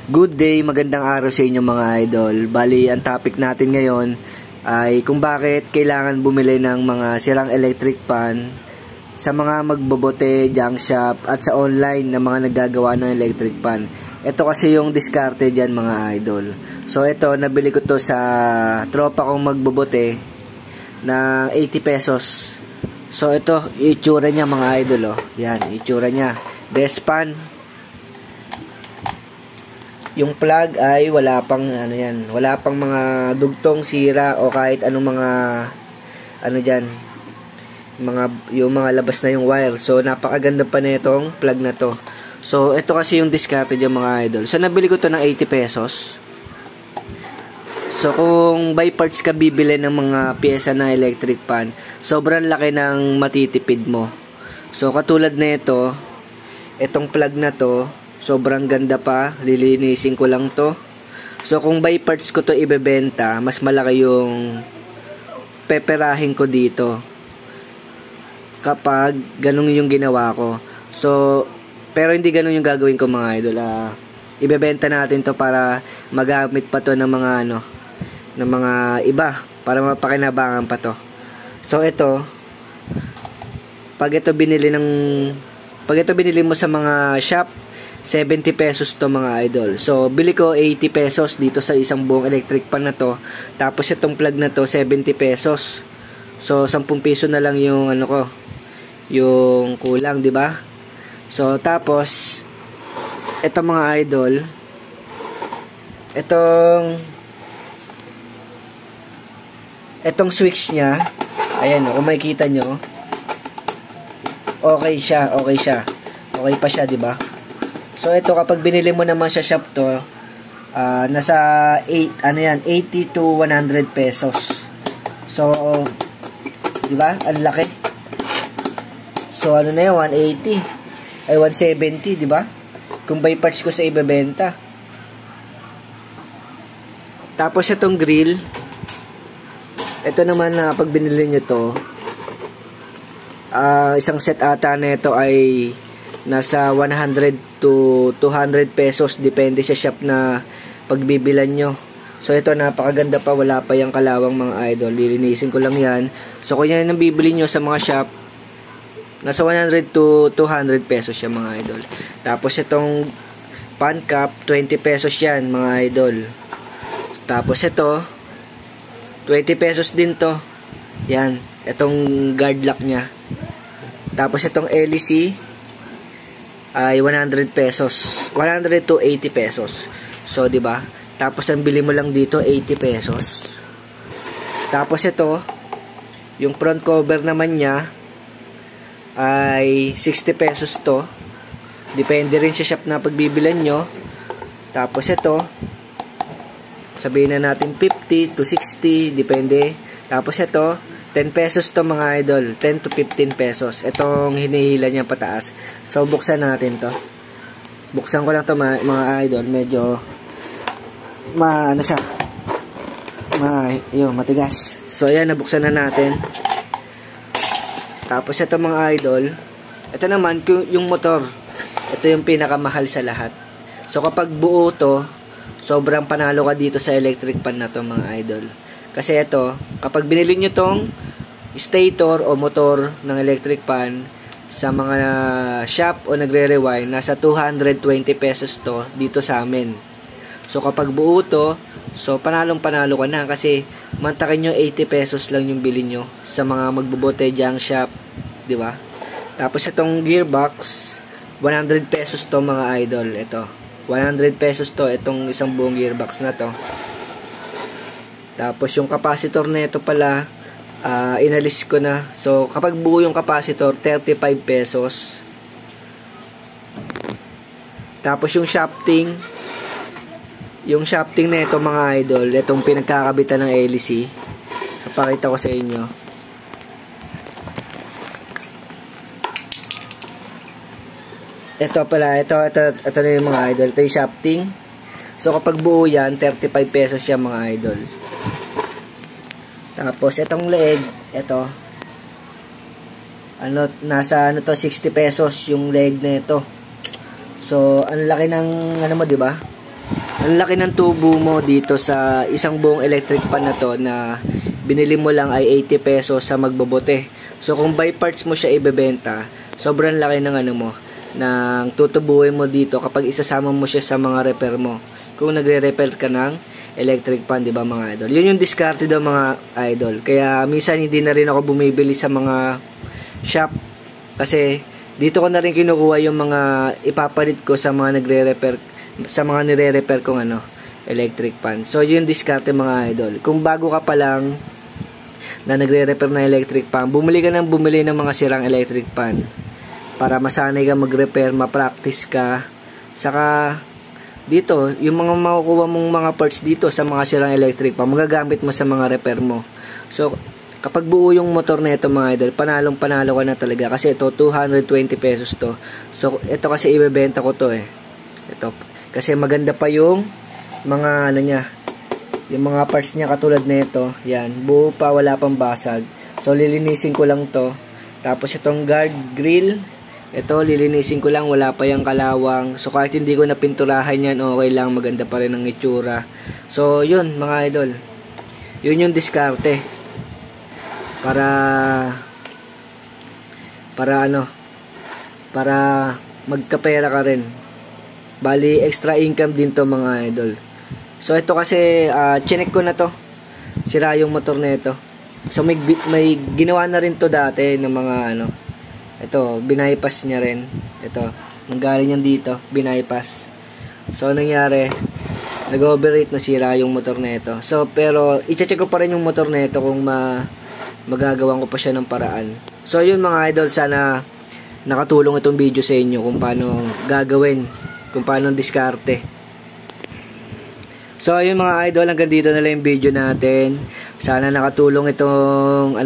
Good day, magandang araw sa inyo mga idol. Bali, ang topic natin ngayon ay kung bakit kailangan bumili ng mga sirang electric fan sa mga magbobote, junk shop at sa online na mga naggagawa ng electric fan. Ito kasi yung diskarte dyan mga idol. So ito, nabili ko to sa tropa kong magbobote ng 80 pesos. So ito, itsura niya mga idol. Oh. Yan, itsura niya. Best fan. Yung plug ay wala pang wala pang mga dugtong, sira o kahit anong mga diyan, yung mga labas na yung wire. So napakaganda pa nitong plug na to. So ito kasi yung diskarte diyan mga idol. So nabili ko to ng 80 pesos. So kung by parts ka bibili ng mga piyesa na electric fan, sobrang laki ng matitipid mo. So katulad nito, itong plug na to, sobrang ganda pa, lilinisin ko lang to. So kung by parts ko to ibebenta, mas malaki yung peperahin ko dito kapag ganun yung ginawa ko. So pero hindi ganun yung gagawin ko mga idol. Ibebenta natin to para magamit pa to ng mga ng mga iba, para mapakinabangan pa to. So ito, pag ito binili mo sa mga shop, 70 pesos to mga idol. So, bili ko 80 pesos dito sa isang buong electric fan na to. Tapos itong plug na to, 70 pesos. So, 10 piso na lang yung yung kulang, di ba? So, tapos ito mga idol, itong switch niya, ayan kung makikita nyo, okay siya. Okay pa siya, di ba? So ito, kapag binili mo naman sa shop to, nasa 80 to 100 pesos. So, di ba? Ang laki. So ano na yun, 180 ay 170, di ba? Kung by parts ko sa ibebenta. Tapos itong grill, ito naman na pag binili nyo to, isang set ata na ito ay nasa 100 to 200 pesos, depende sa shop na pagbibilan nyo. So ito, napakaganda pa, wala pa yung kalawang mga idol, lilinisin ko lang yan. So kung yan ang bibili nyo sa mga shop, nasa 100 to 200 pesos siya mga idol. Tapos itong pan cap, 20 pesos yan mga idol. Tapos ito, 20 pesos din to. Yan, itong guard lock nya. Tapos itong LEC ay 100 pesos. 100 to 80 pesos. So, di ba? Tapos ang bili mo lang dito 80 pesos. Tapos ito, yung front cover naman niya ay 60 pesos to. Depende rin sa shop na pagbibilan nyo. Tapos ito, sabihin na natin 50 to 60, depende. Tapos ito, 10 pesos to mga idol, 10 to 15 pesos. Itong hinihila niya pataas. So, buksan natin to. Buksan ko lang to mga idol. Medyo, matigas. So, ayan, nabuksan na natin. Tapos, ito mga idol, ito naman, yung motor. Ito yung pinakamahal sa lahat. So, kapag buo to, sobrang panalo ka dito sa electric fan na to mga idol. Kasi ito, kapag binili nyo tong stator o motor ng electric fan sa mga shop o nagre-rewind, nasa 220 pesos to dito sa amin. So kapag buo to, so panalo ka na, kasi mantakin nyo 80 pesos lang yung bili nyo sa mga magbobote junk shop, di ba? Tapos itong gearbox, 100 pesos to mga idol. Ito, 100 pesos to, itong isang buong gearbox na to. Tapos yung capacitor na ito pala, inalis ko na. So kapag buo yung capacitor, 35 pesos. Tapos yung shafting na ito mga idol, itong pinagkakabitan ng LEC. So pakita ko sa inyo. Ito pala, ito na yung mga idol. Ito yung shafting. So kapag buo yan, 35 pesos siya mga idol. Tapos itong leeg, ito, nasa 60 pesos yung leg na ito. So, ang laki ng mo, 'di ba? Ang laki ng tubo mo dito sa isang buong electric pan na to na binili mo lang ay 80 pesos sa magbobote. So kung by parts mo siya ibebenta, sobrang laki ng ano mo, ng tutubuin mo dito kapag isasama mo siya sa mga repair mo. Kung nagre-repair ka ng electric pan, di ba mga idol? Yun yung diskarte daw mga idol. Kaya minsan hindi na rin ako bumibili sa mga shop kasi dito ko na rin kinukuha yung mga ipapalit ko sa mga nagre-repair, sa mga nire-repair kong ano, electric pan. So yun diskarte mga idol. Kung bago ka pa lang na nagre-repair na electric pan, bumili ka ng mga sirang electric pan para masanay ka mag-repair, ma-practice ka. Saka dito, yung mga makukuha mong mga parts dito sa mga sirang electric pan, magagamit mo sa mga repair mo. So kapag buo yung motor na ito mga idol, panalong panalo ka na talaga kasi ito 220 pesos to. So ito kasi ibebenta ko to ito kasi maganda pa yung mga ano niya, yung mga parts niya katulad nito. Yan, buo pa, wala pang basag. So lilinisin ko lang to. Tapos itong guard grill, ito lilinisin ko lang, wala pa yung kalawang. So kahit hindi ko napinturahan yan, okay lang, maganda pa rin ang itsura. So yun mga idol, yun yung diskarte para magkapera ka rin. Bali extra income din to mga idol. So ito kasi chinek ko na to, sira yung motor na ito. So may ginawa na rin to dati ng mga ano, ito binaypass niya rin. Ito nanggaling yan dito, binaypass. So nangyari, nag-overrate, nasira yung motor na ito. So pero i-check ko pa rin yung motor na ito kung magagawan ko pa siya ng paraan. So yun mga idol, sana nakatulong itong video sa inyo kung paano gagawin, kung paano diskarte. So yun mga idol, hanggang dito na lang yung video natin. Sana nakatulong itong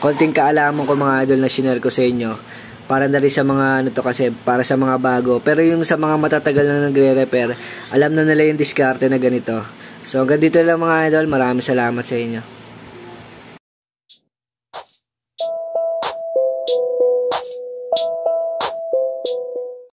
konting kaalaman ko mga idol na share ko sa inyo. Para na rin sa mga kasi para sa mga bago. Pero yung sa mga matatagal na nagre-repair, alam na nila yung diskarte na ganito. So hanggang dito lang mga idol, maraming salamat sa inyo.